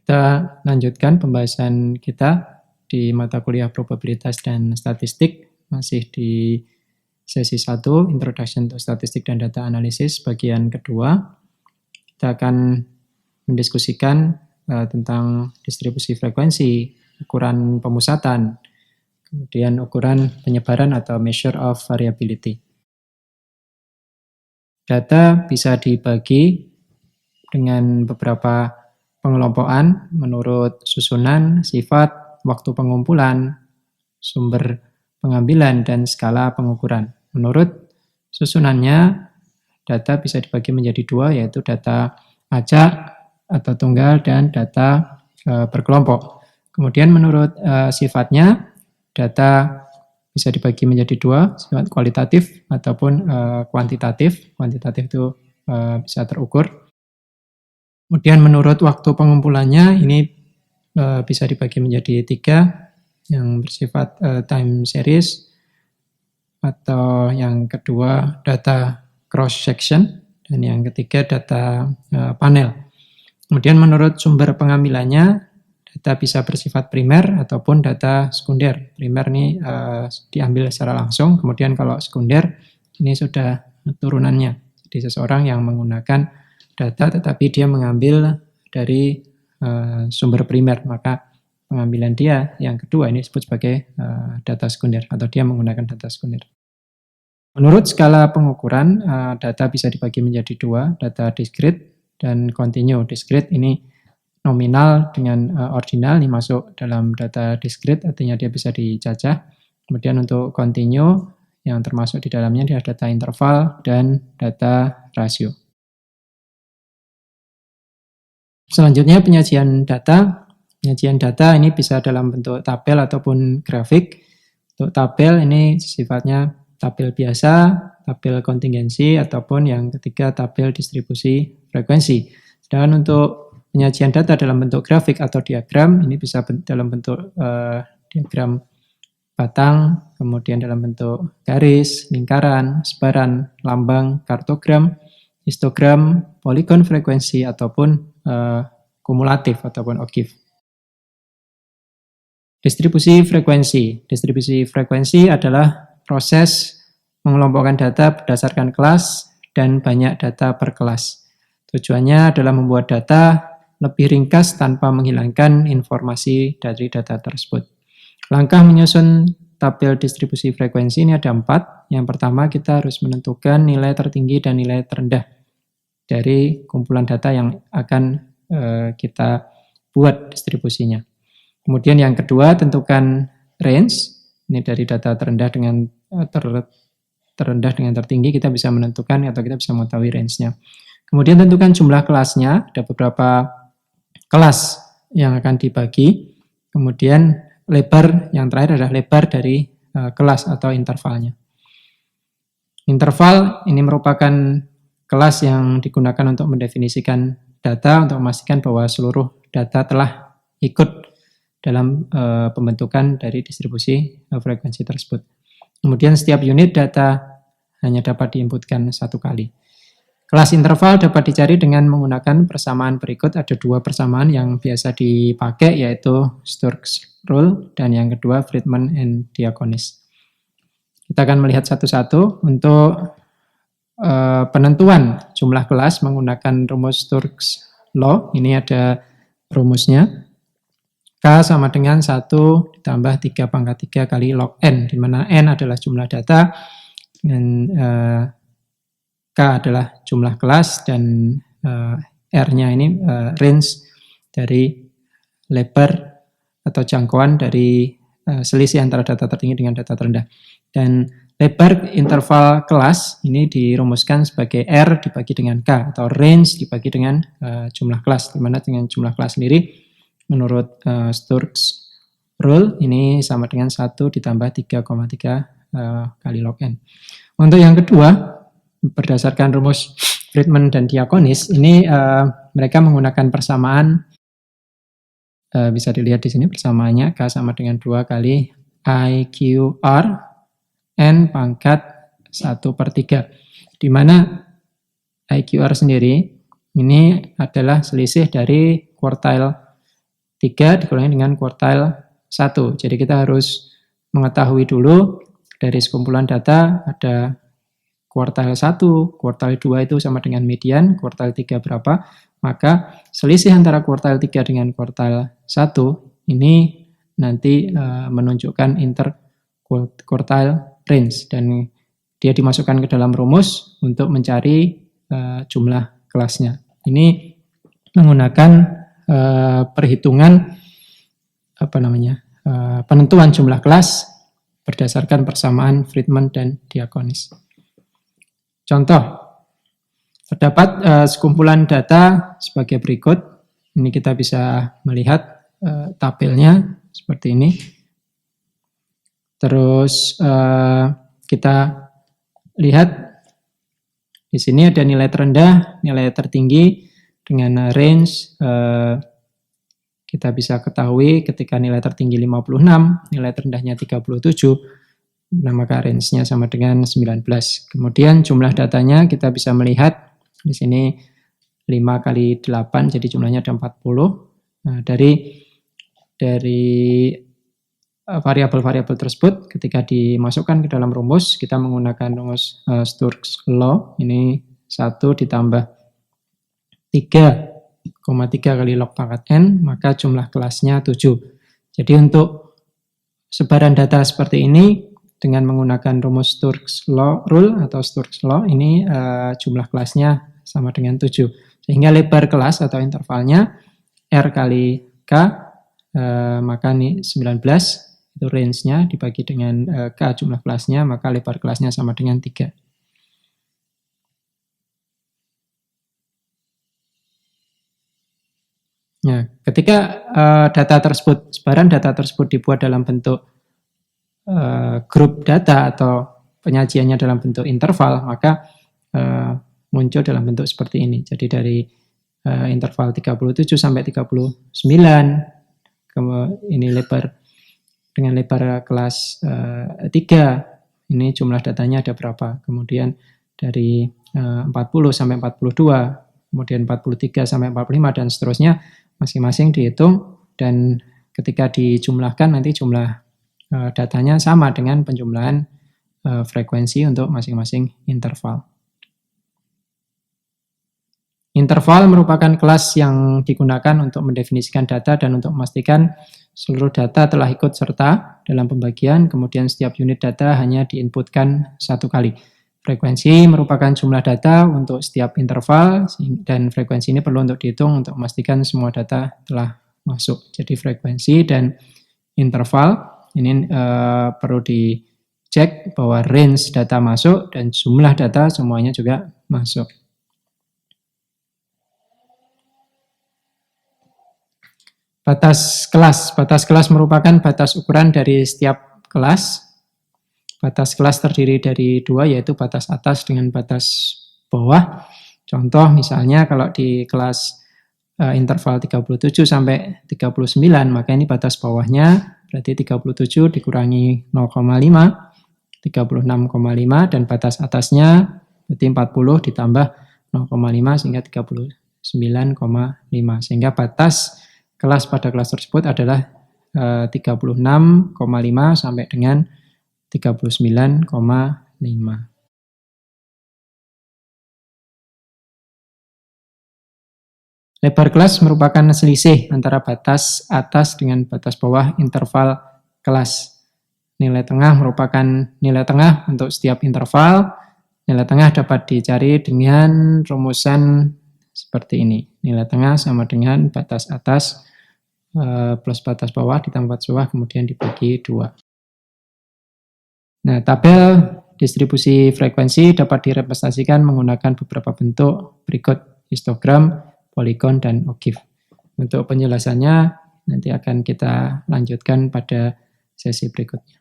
Kita lanjutkan pembahasan kita di mata kuliah probabilitas dan statistik, masih di sesi 1, Introduction to Statistics dan Data Analysis, bagian kedua. Kita akan mendiskusikan tentang distribusi frekuensi, ukuran pemusatan, kemudian ukuran penyebaran atau measure of variability. Data bisa dibagi dengan beberapa pengelompokan menurut susunan, sifat, waktu pengumpulan, sumber pengambilan, dan skala pengukuran. Menurut susunannya, data bisa dibagi menjadi dua, yaitu data acak atau tunggal dan data berkelompok. Kemudian menurut sifatnya, data bisa dibagi menjadi dua, sifat kualitatif ataupun kuantitatif. Kuantitatif itu bisa terukur. Kemudian menurut waktu pengumpulannya, ini bisa dibagi menjadi tiga, yang bersifat time series, atau yang kedua data cross-section, dan yang ketiga data panel. Kemudian menurut sumber pengambilannya, data bisa bersifat primer ataupun data sekunder. Primer ini diambil secara langsung, kemudian kalau sekunder ini sudah turunannya. Jadi seseorang yang menggunakan data tetapi dia mengambil dari sumber primer, maka pengambilan dia yang kedua ini disebut sebagai data sekunder, atau dia menggunakan data sekunder. Menurut skala pengukuran, data bisa dibagi menjadi dua, data discrete dan continue. Discrete ini nominal dengan ordinal, ini masuk dalam data discrete, artinya dia bisa dicacah. Kemudian untuk continue, yang termasuk di dalamnya dia data interval dan data rasio. Selanjutnya penyajian data. Penyajian data ini bisa dalam bentuk tabel ataupun grafik. Untuk tabel ini sifatnya tabel biasa, tabel kontingensi, ataupun yang ketiga tabel distribusi frekuensi. Sedangkan untuk penyajian data dalam bentuk grafik atau diagram, ini bisa dalam bentuk diagram batang, kemudian dalam bentuk garis, lingkaran, sebaran, lambang, kartogram, histogram, poligon frekuensi, ataupun kumulatif ataupun ogive. Distribusi frekuensi. Distribusi frekuensi adalah proses mengelompokkan data berdasarkan kelas dan banyak data per kelas. Tujuannya adalah membuat data lebih ringkas tanpa menghilangkan informasi dari data tersebut. Langkah menyusun tabel distribusi frekuensi ini ada 4. Yang pertama, kita harus menentukan nilai tertinggi dan nilai terendah dari kumpulan data yang akan kita buat distribusinya. Kemudian yang kedua, tentukan range. Ini dari data terendah dengan terendah dengan tertinggi, kita bisa menentukan atau kita bisa mengetahui range-nya. Kemudian tentukan jumlah kelasnya. Ada beberapa kelas yang akan dibagi. Kemudian lebar, yang terakhir adalah lebar dari kelas atau intervalnya. Interval ini merupakan kelas yang digunakan untuk mendefinisikan data, untuk memastikan bahwa seluruh data telah ikut dalam pembentukan dari distribusi frekuensi tersebut. Kemudian setiap unit data hanya dapat diinputkan satu kali. Kelas interval dapat dicari dengan menggunakan persamaan berikut. Ada dua persamaan yang biasa dipakai, yaitu Sturck's Rule dan yang kedua Friedman and Diaconis. Kita akan melihat satu-satu. Untuk penentuan jumlah kelas menggunakan rumus Sturck's Law, ini ada rumusnya. K sama dengan 1 ditambah 3 pangkat 3 kali log N, di mana N adalah jumlah data, dan K adalah jumlah kelas, dan R-nya ini range dari lebar atau jangkauan dari selisih antara data tertinggi dengan data terendah. Dan lebar interval kelas ini dirumuskan sebagai R dibagi dengan K, atau range dibagi dengan jumlah kelas, di mana dengan jumlah kelas sendiri menurut Sturck's Rule ini sama dengan 1 ditambah 3,3 kali log N. Untuk yang kedua, berdasarkan rumus Friedman dan Diaconis, ini mereka menggunakan persamaan, bisa dilihat di sini persamaannya, K sama dengan 2 kali IQR N pangkat 1/3, di mana IQR sendiri ini adalah selisih dari quartile 3 dikurangi dengan kuartil 1. Jadi kita harus mengetahui dulu dari sekumpulan data ada kuartil 1, kuartil 2 itu sama dengan median, kuartil 3 berapa, maka selisih antara kuartil 3 dengan kuartil 1 ini nanti menunjukkan interquartile range dan dia dimasukkan ke dalam rumus untuk mencari jumlah kelasnya. Ini menggunakan perhitungan penentuan jumlah kelas berdasarkan persamaan Friedman dan Diaconis. Contoh, terdapat sekumpulan data sebagai berikut. Ini kita bisa melihat tabelnya seperti ini. Terus kita lihat di sini ada nilai terendah, nilai tertinggi dengan range. Kita bisa ketahui ketika nilai tertinggi 56, nilai terendahnya 37. Nah, maka range-nya sama dengan 19. Kemudian jumlah datanya kita bisa melihat di sini 5 kali 8, jadi jumlahnya ada 40. Nah, dari variabel-variabel tersebut ketika dimasukkan ke dalam rumus, kita menggunakan rumus Sturck's Law. Ini 1 ditambah 3,3 kali log pangkat n, maka jumlah kelasnya 7. Jadi untuk sebaran data seperti ini, dengan menggunakan rumus Sturck's Law Rule atau Sturck's Law, ini jumlah kelasnya sama dengan 7. Sehingga lebar kelas atau intervalnya R kali K, maka ini 19, itu range-nya dibagi dengan K jumlah kelasnya, maka lebar kelasnya sama dengan 3. Nah, ketika sebaran data tersebut dibuat dalam bentuk grup data atau penyajiannya dalam bentuk interval, maka muncul dalam bentuk seperti ini. Jadi dari interval 37 sampai 39, ini dengan lebar kelas 3, ini jumlah datanya ada berapa. Kemudian dari 40 sampai 42, kemudian 43 sampai 45, dan seterusnya, masing-masing dihitung, dan ketika dijumlahkan nanti jumlah datanya sama dengan penjumlahan frekuensi untuk masing-masing interval. Interval merupakan kelas yang digunakan untuk mendefinisikan data dan untuk memastikan seluruh data telah ikut serta dalam pembagian, kemudian setiap unit data hanya diinputkan 1 kali. Frekuensi merupakan jumlah data untuk setiap interval, dan frekuensi ini perlu untuk dihitung untuk memastikan semua data telah masuk. Jadi frekuensi dan interval ini perlu dicek bahwa range data masuk dan jumlah data semuanya juga masuk. Batas kelas. Batas kelas merupakan batas ukuran dari setiap kelas. Batas kelas terdiri dari 2, yaitu batas atas dengan batas bawah. Contoh misalnya kalau di kelas interval 37 sampai 39, maka ini batas bawahnya berarti 37 dikurangi 0,5, 36,5, dan batas atasnya berarti 40 ditambah 0,5 sehingga 39,5. Sehingga batas kelas pada kelas tersebut adalah 36,5 sampai dengan 39,5. Lebar kelas merupakan selisih antara batas atas dengan batas bawah interval kelas. Nilai tengah merupakan nilai tengah untuk setiap interval. Nilai tengah dapat dicari dengan rumusan seperti ini. Nilai tengah sama dengan batas atas plus batas bawah ditambah batas bawah kemudian dibagi 2. Nah, tabel distribusi frekuensi dapat direpresentasikan menggunakan beberapa bentuk berikut: histogram, poligon, dan OGIF. Untuk penjelasannya nanti akan kita lanjutkan pada sesi berikutnya.